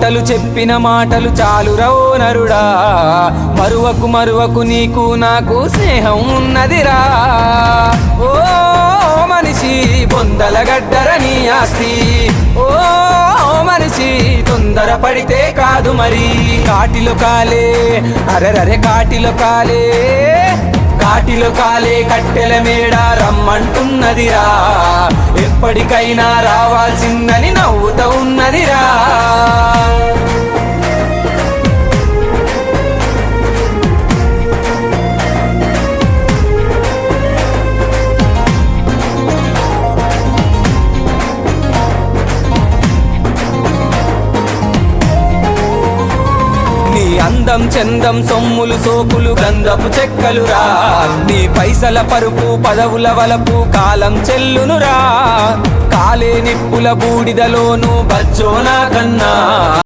మాటలు చెప్పిన మాటలు చాలురా ఓ నరుడా, మరువకు మరువకు నీకు నాకు స్నేహం ఉన్నదిరా. ఓ మనిషి బొందల గడ్డర నీ ఆస్తి, ఓ మనిషి తొందర పడితే కాదు మరి. కాటిలో కాలే అరెరరే కాటిలో కాలే, కాటిలో కాలే కట్టెల మేడ రమ్మంటున్నదిరా, ఎప్పటికైనా రావాల్సిందని నవ్వుతూ ఉన్నదిరా. నీ అందం చందం సొమ్ములు సోకులు గంధపు చెక్కలురా, నీ పైసల పరుపు పదవుల వలపు కాలం చెల్లునురా. కాలే నిప్పుల బూడిదలోను బచ్చోనా కన్నా